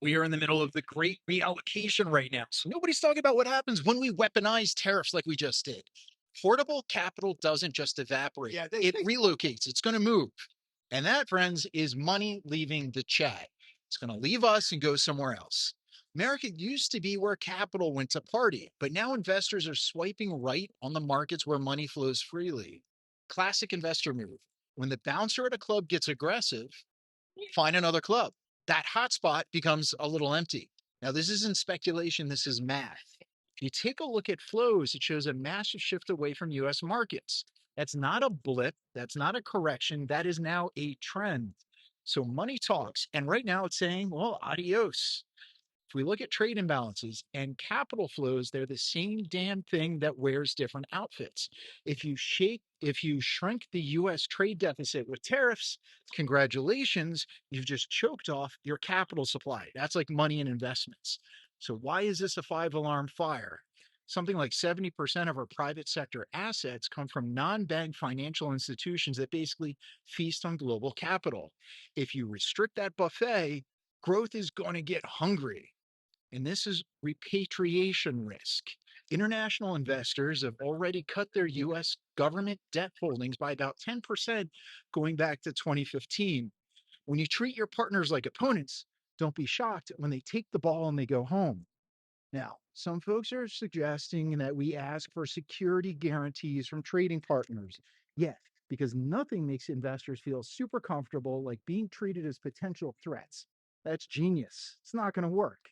We are in the middle of the great reallocation right now. So nobody's talking about what happens when we weaponize tariffs like we just did. Portable capital doesn't just evaporate, it relocates, it's going to move. And that, friends, is money leaving the chat. It's going to leave us and go somewhere else. America used to be where capital went to party, but now investors are swiping right on the markets where money flows freely. Classic investor move. When the bouncer at a club gets aggressive, find another club. That hotspot becomes a little empty. Now, this isn't speculation, this is math. If you take a look at flows, it shows a massive shift away from US markets. That's not a blip, that's not a correction, that is now a trend. So money talks. And right now it's saying, well, adios. If we look at trade imbalances and capital flows, they're the same damn thing that wears different outfits. If you shrink the US trade deficit with tariffs, congratulations, you've just choked off your capital supply. That's like money and investments. So why is this a five-alarm fire? Something like 70% of our private sector assets come from non-bank financial institutions that basically feast on global capital. If you restrict that buffet, growth is going to get hungry. And this is repatriation risk. International investors have already cut their US government debt holdings by about 10% going back to 2015. When you treat your partners like opponents, don't be shocked when they take the ball and they go home. Now, some folks are suggesting that we ask for security guarantees from trading partners. Yes, because nothing makes investors feel super comfortable like being treated as potential threats. That's genius. It's not going to work.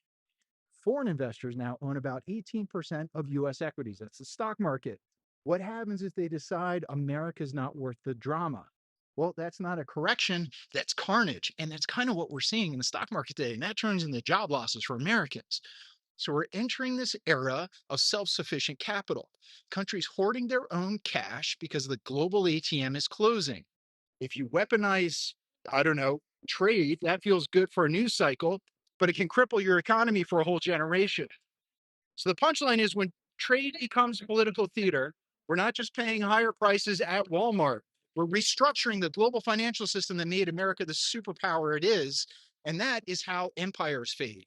Foreign investors now own about 18% of US equities. That's the stock market. What happens if they decide America's not worth the drama? Well, that's not a correction, that's carnage. And that's kind of what we're seeing in the stock market today. And that turns into job losses for Americans. So we're entering this era of self sufficient capital, countries hoarding their own cash because the global ATM is closing. If you weaponize, I don't know, trade, that feels good for a news cycle, but it can cripple your economy for a whole generation. So the punchline is when trade becomes political theater, we're not just paying higher prices at Walmart. We're restructuring the global financial system that made America the superpower it is. And that is how empires fade.